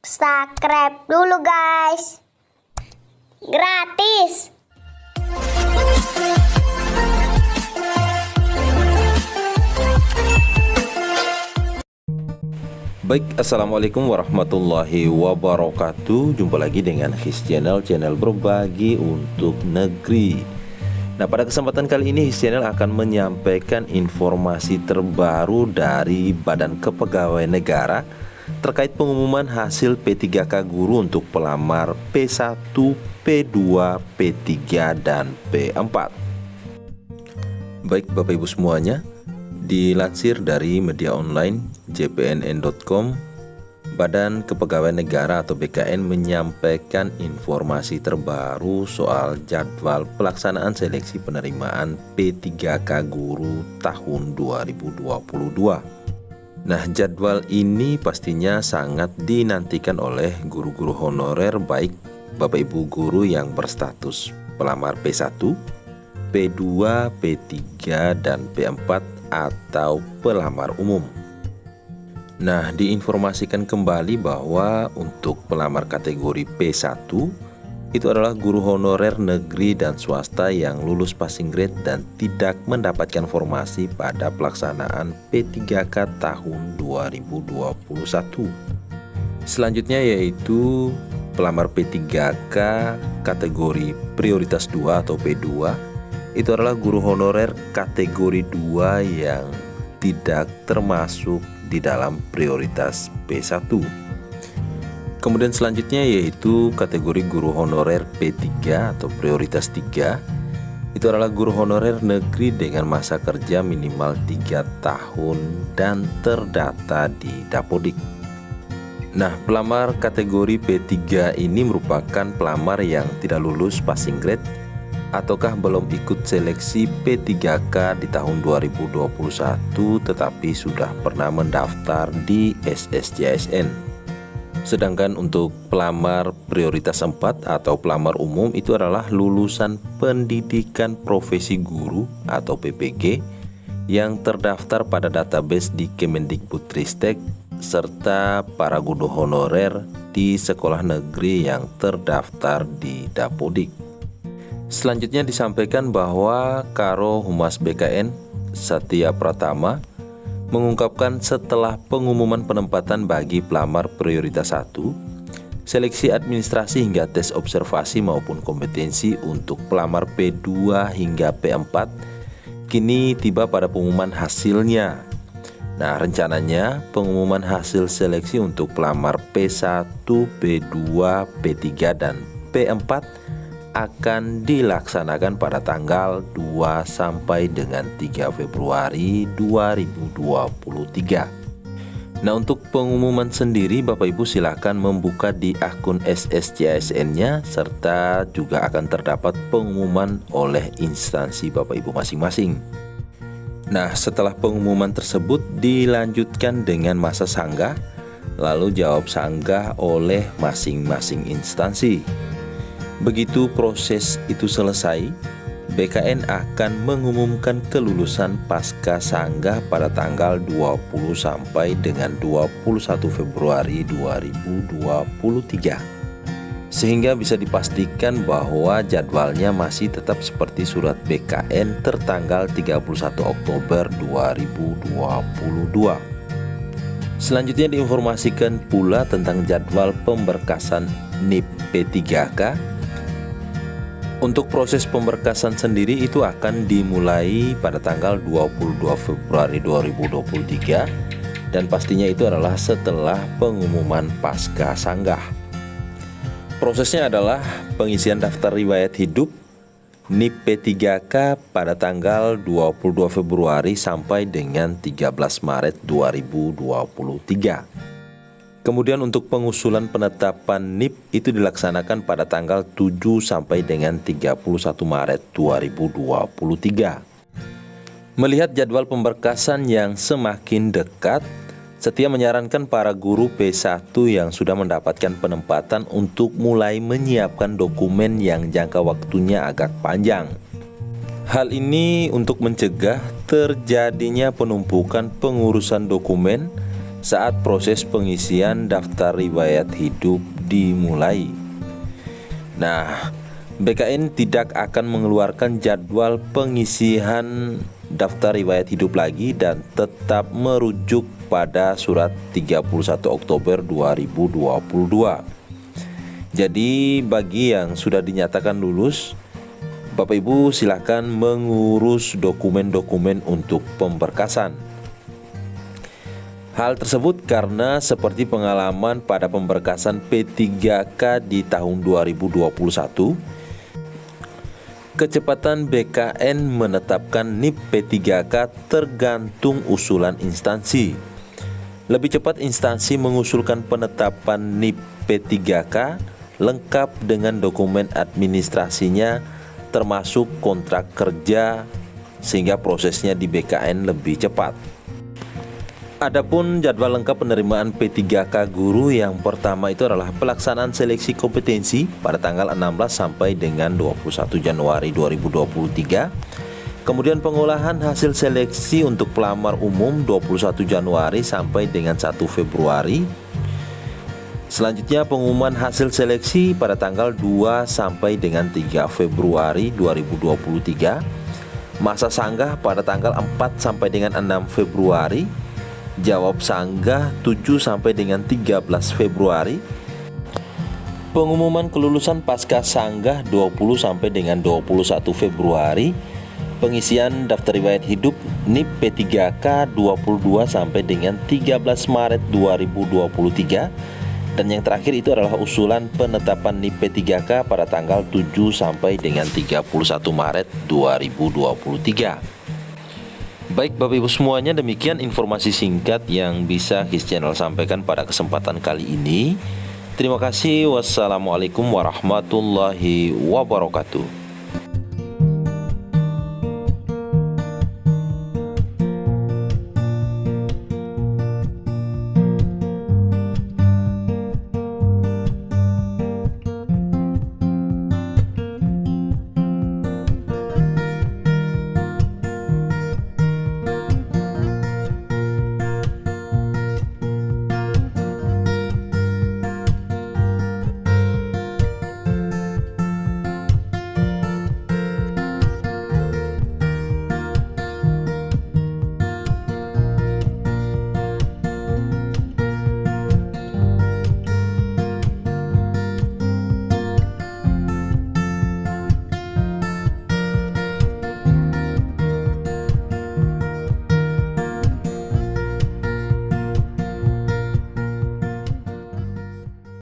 Subscribe dulu guys. Gratis. Baik, assalamualaikum warahmatullahi wabarakatuh. Jumpa lagi dengan His Channel berbagi untuk negeri. Nah, pada kesempatan kali ini His Channel akan menyampaikan informasi terbaru dari Badan Kepegawaian Negara terkait pengumuman hasil P3K guru untuk pelamar P1, P2, P3, dan P4. Baik Bapak Ibu semuanya, dilansir dari media online jpnn.com, Badan Kepegawaian Negara atau BKN menyampaikan informasi terbaru soal jadwal pelaksanaan seleksi penerimaan P3K guru tahun 2022. Nah, jadwal ini pastinya sangat dinantikan oleh guru-guru honorer, baik Bapak Ibu guru yang berstatus pelamar P1, P2, P3, dan P4 atau pelamar umum. Nah, diinformasikan kembali bahwa untuk pelamar kategori P1 itu adalah guru honorer negeri dan swasta yang lulus passing grade dan tidak mendapatkan formasi pada pelaksanaan P3K tahun 2021. Selanjutnya yaitu pelamar P3K kategori prioritas 2 atau P2. Itu adalah guru honorer kategori 2 yang tidak termasuk di dalam prioritas P1. Kemudian selanjutnya yaitu kategori guru honorer P3 atau prioritas 3. Itu adalah guru honorer negeri dengan masa kerja minimal 3 tahun dan terdata di Dapodik. Nah, pelamar kategori P3 ini merupakan pelamar yang tidak lulus passing grade ataukah belum ikut seleksi P3K di tahun 2021 tetapi sudah pernah mendaftar di SSCASN. Sedangkan untuk pelamar prioritas 4 atau pelamar umum itu adalah lulusan pendidikan profesi guru atau PPG yang terdaftar pada database di Kemendikbudristek serta para guru honorer di sekolah negeri yang terdaftar di Dapodik. Selanjutnya disampaikan bahwa Karo Humas BKN Satya Pratama mengungkapkan setelah pengumuman penempatan bagi pelamar prioritas 1, seleksi administrasi hingga tes observasi maupun kompetensi untuk pelamar P2 hingga P4 kini tiba pada pengumuman hasilnya. Nah, rencananya pengumuman hasil seleksi untuk pelamar P1, P2, P3, dan P4 akan dilaksanakan pada tanggal 2 sampai dengan 3 Februari 2023. Nah, untuk pengumuman sendiri Bapak Ibu silakan membuka di akun SSCASN-nya serta juga akan terdapat pengumuman oleh instansi Bapak Ibu masing-masing. Nah, setelah pengumuman tersebut dilanjutkan dengan masa sanggah, lalu jawab sanggah oleh masing-masing instansi. Begitu proses itu selesai, BKN akan mengumumkan kelulusan pasca sanggah pada tanggal 20 sampai dengan 21 Februari 2023. Sehingga bisa dipastikan bahwa jadwalnya masih tetap seperti surat BKN tertanggal 31 Oktober 2022. Selanjutnya diinformasikan pula tentang jadwal pemberkasan NIP P3K. Untuk proses pemberkasan sendiri itu akan dimulai pada tanggal 22 Februari 2023 dan pastinya itu adalah setelah pengumuman pasca sanggah. Prosesnya adalah pengisian daftar riwayat hidup NIP P3K pada tanggal 22 Februari sampai dengan 13 Maret 2023. Kemudian untuk pengusulan penetapan NIP itu dilaksanakan pada tanggal 7 sampai dengan 31 Maret 2023. Melihat jadwal pemberkasan yang semakin dekat, Setia menyarankan para guru P1 yang sudah mendapatkan penempatan untuk mulai menyiapkan dokumen yang jangka waktunya agak panjang. Hal ini untuk mencegah terjadinya penumpukan pengurusan dokumen saat proses pengisian daftar riwayat hidup dimulai. Nah, BKN tidak akan mengeluarkan jadwal pengisian daftar riwayat hidup lagi dan tetap merujuk pada surat 31 Oktober 2022. Jadi bagi yang sudah dinyatakan lulus, Bapak Ibu silakan mengurus dokumen-dokumen untuk pemberkasan. Hal tersebut karena seperti pengalaman pada pemberkasan P3K di tahun 2021, kecepatan BKN menetapkan NIP P3K tergantung usulan instansi. Lebih cepat instansi mengusulkan penetapan NIP P3K lengkap dengan dokumen administrasinya termasuk kontrak kerja sehingga prosesnya di BKN lebih cepat. Adapun jadwal lengkap penerimaan P3K guru yang pertama itu adalah pelaksanaan seleksi kompetensi pada tanggal 16 sampai dengan 21 Januari 2023. Kemudian pengolahan hasil seleksi untuk pelamar umum 21 Januari sampai dengan 1 Februari. Selanjutnya pengumuman hasil seleksi pada tanggal 2 sampai dengan 3 Februari 2023. Masa sanggah pada tanggal 4 sampai dengan 6 Februari. Jawab sanggah 7 sampai dengan 13 Februari. Pengumuman kelulusan pasca sanggah 20 sampai dengan 21 Februari. Pengisian daftar riwayat hidup NIP P3K 22 sampai dengan 13 Maret 2023. Dan yang terakhir itu adalah usulan penetapan NIP P3K pada tanggal 7 sampai dengan 31 Maret 2023. Baik Bapak Ibu semuanya, demikian informasi singkat yang bisa His Channel sampaikan pada kesempatan kali ini. Terima kasih. Wassalamualaikum warahmatullahi wabarakatuh.